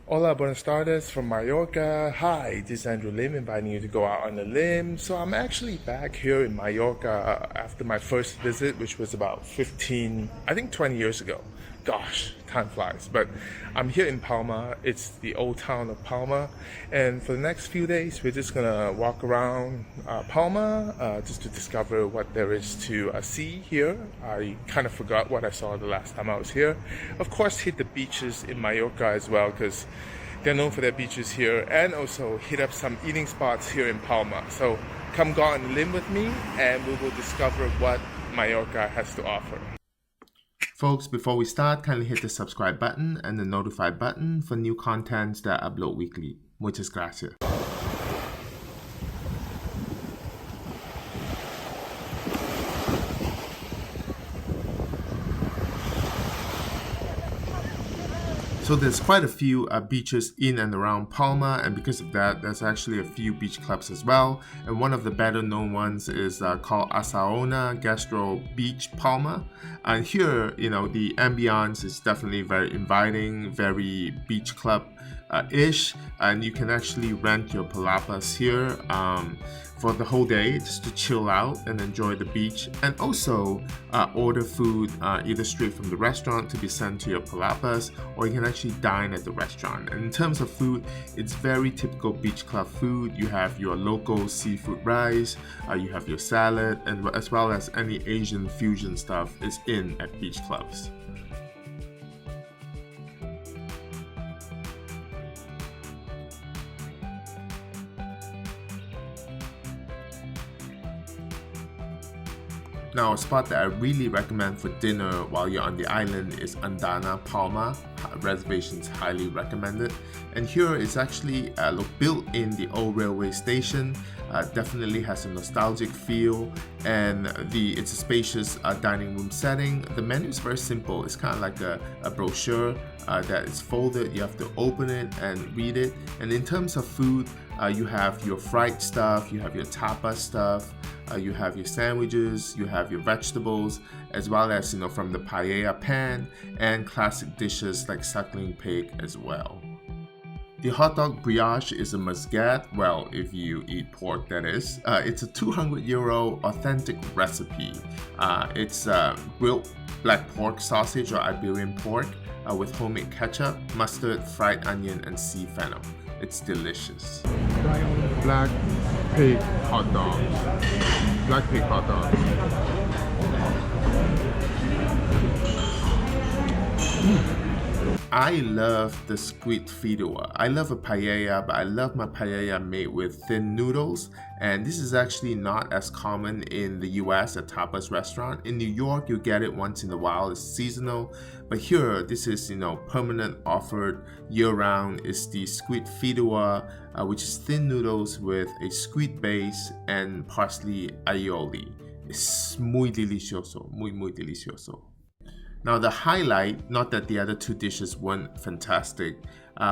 Hola, buenas tardes from Mallorca. Hi, this is Andrew Lim inviting you to go out on a limb. So I'm actually back here in Mallorca after my first visit, which was about 15, I think 20 years ago. Gosh, time flies. But I'm here in Palma. It's the old town of Palma. And for the next few days, we're just gonna walk around Palma just to discover what there is to see here. I kind of forgot what I saw the last time I was here. Of course, hit the beaches in Mallorca as well, because they're known for their beaches here, and also hit up some eating spots here in Palma. So come go on a limb with me and we will discover what Mallorca has to offer. Folks, before we start, kindly hit the subscribe button and the notify button for new contents that I upload weekly. Muchas gracias. So there's quite a few beaches in and around Palma, and because of that, there's actually a few beach clubs as well. And one of the better known ones is called Asaona Gastro Beach Palma. And here, the ambiance is definitely very inviting, very beach club ish, and you can actually rent your palapas here for the whole day just to chill out and enjoy the beach, and also order food either straight from the restaurant to be sent to your palapas, or you can actually dine at the restaurant. And in terms of food, it's very typical beach club food. You have your local seafood rice, you have your salad, and as well as any Asian fusion stuff is in at beach clubs. Now, a spot that I really recommend for dinner while you're on the island is Andana, Palma. Reservations highly recommended. And here it's actually built in the old railway station. Definitely has a nostalgic feel, and it's a spacious dining room setting. The menu is very simple. It's kind of like a brochure that is folded. You have to open it and read it. And in terms of food, you have your fried stuff, you have your tapas stuff, you have your sandwiches, you have your vegetables, as well as from the paella pan, and classic dishes like suckling pig as well. The hot dog brioche is a must-get, well, if you eat pork, that is. It's a €200 authentic recipe. It's grilled black pork sausage or Iberian pork with homemade ketchup, mustard, fried onion, and sea fennel. It's delicious. Black pig hot dogs. Black pig hot dogs. I love the Squid Fideua. I love a paella, but I love my paella made with thin noodles. And this is actually not as common in the US at tapas restaurant. In New York, you get it once in a while. It's seasonal. But here, this is, permanent, offered year-round. It's the Squid Fideua, which is thin noodles with a squid base and parsley aioli. It's muy delicioso, muy delicioso. Now the highlight, not that the other two dishes weren't fantastic,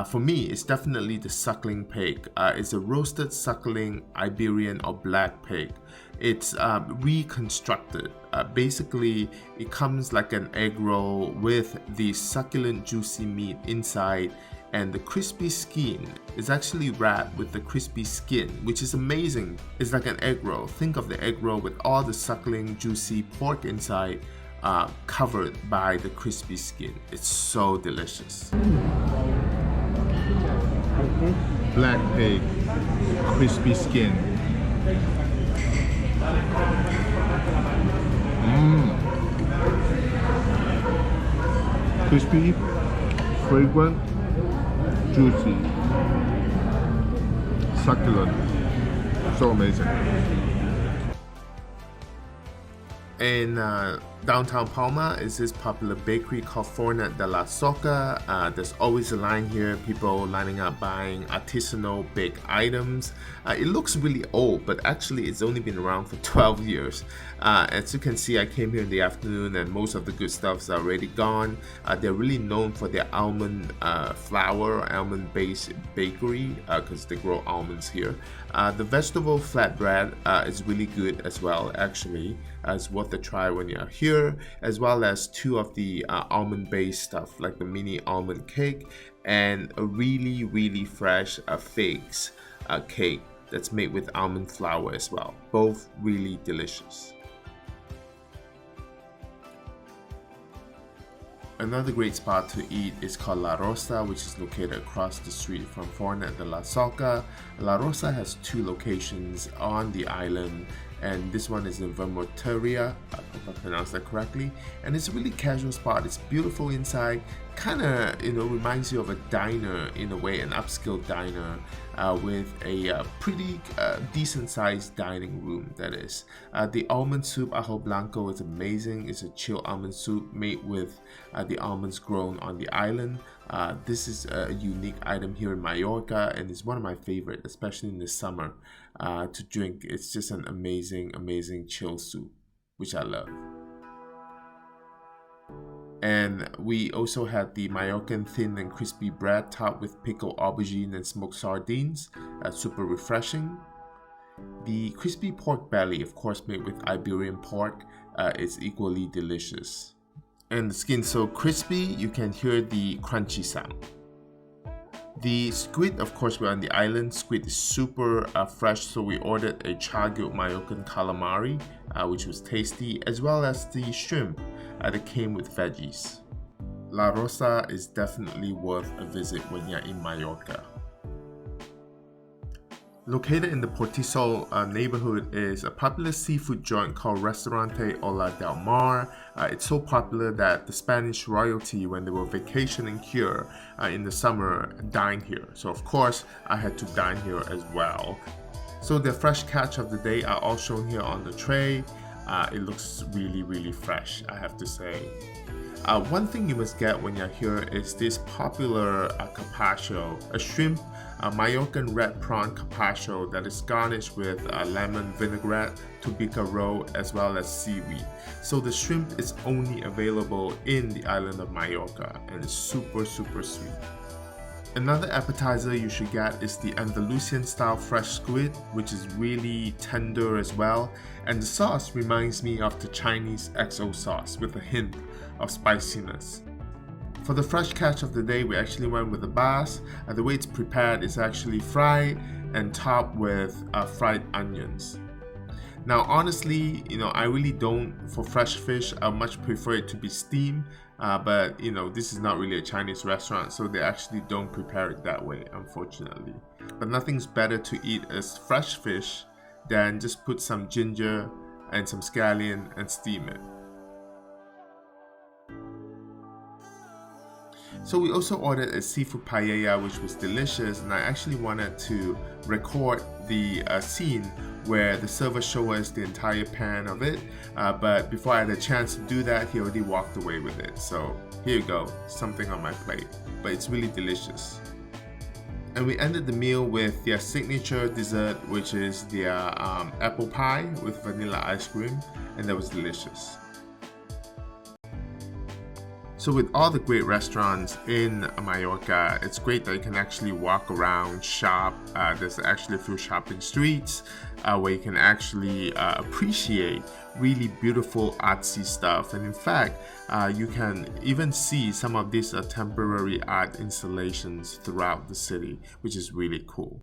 for me it's definitely the suckling pig. It's a roasted suckling Iberian or black pig. It's reconstructed. Basically, it comes like an egg roll with the succulent juicy meat inside, and the crispy skin is actually wrapped with the crispy skin, which is amazing. It's like an egg roll. Think of the egg roll with all the suckling juicy pork inside, covered by the crispy skin. It's so delicious. Black pig, crispy skin. Crispy, fragrant, juicy, succulent. So amazing. In downtown Palma is this popular bakery called Fornet de la Soca. There's always a line here, people lining up buying artisanal baked items. It looks really old, but actually it's only been around for 12 years. As you can see, I came here in the afternoon and most of the good stuff's already gone. They're really known for their almond flour or almond based bakery because they grow almonds here. The vegetable flatbread is really good as well, actually. It's worth a try when you're here. here, as well as two of the almond-based stuff, like the mini almond cake and a really fresh figs cake that's made with almond flour as well. Both really delicious. Another great spot to eat is called La Rosa, which is located across the street from Fornet de la Soca. La Rosa has two locations on the island, and this one is in Vermoteria, I hope I pronounced that correctly. And it's a really casual spot. It's beautiful inside, kind of reminds you of a diner in a way, an upscale diner with a pretty decent sized dining room, that is. The almond soup ajo blanco is amazing. It's a chilled almond soup made with the almonds grown on the island. This is a unique item here in Mallorca, and it's one of my favorite, especially in the summer to drink. It's just an amazing chill soup, which I love. And we also had the Majorcan thin and crispy bread topped with pickled aubergine and smoked sardines. Super refreshing. The crispy pork belly, of course made with Iberian pork, is equally delicious. And the skin's so crispy, you can hear the crunchy sound. The squid, of course, we're on the island. Squid is super fresh, so we ordered a Chargrilled Mallorcan Calamari, which was tasty, as well as the shrimp that came with veggies. La Rosa is definitely worth a visit when you're in Mallorca. Located in the Portisol neighborhood is a popular seafood joint called Restaurante Ola del Mar. It's so popular that the Spanish royalty, when they were vacationing here in the summer, dined here. So of course, I had to dine here as well. So the fresh catch of the day are all shown here on the tray. It looks really fresh, I have to say. One thing you must get when you're here is this popular carpaccio, a shrimp Mallorcan red prawn carpaccio that is garnished with lemon vinaigrette, tubica roe, as well as seaweed. So the shrimp is only available in the island of Mallorca, and it's super sweet. Another appetizer you should get is the Andalusian style fresh squid, which is really tender as well, and the sauce reminds me of the Chinese XO sauce with a hint of spiciness. For the fresh catch of the day, we actually went with the bass. The way it's prepared is actually fried and topped with fried onions. Now honestly, I really don't, for fresh fish, I much prefer it to be steamed, but this is not really a Chinese restaurant, so they actually don't prepare it that way, unfortunately. But nothing's better to eat as fresh fish than just put some ginger and some scallion and steam it. So we also ordered a seafood paella, which was delicious, and I actually wanted to record the scene where the server showed us the entire pan of it, but before I had a chance to do that, he already walked away with it. So here you go, something on my plate, but it's really delicious. And we ended the meal with their signature dessert, which is their apple pie with vanilla ice cream, and that was delicious. So with all the great restaurants in Mallorca, it's great that you can actually walk around, shop. There's actually a few shopping streets where you can actually appreciate really beautiful artsy stuff. And in fact, you can even see some of these temporary art installations throughout the city, which is really cool.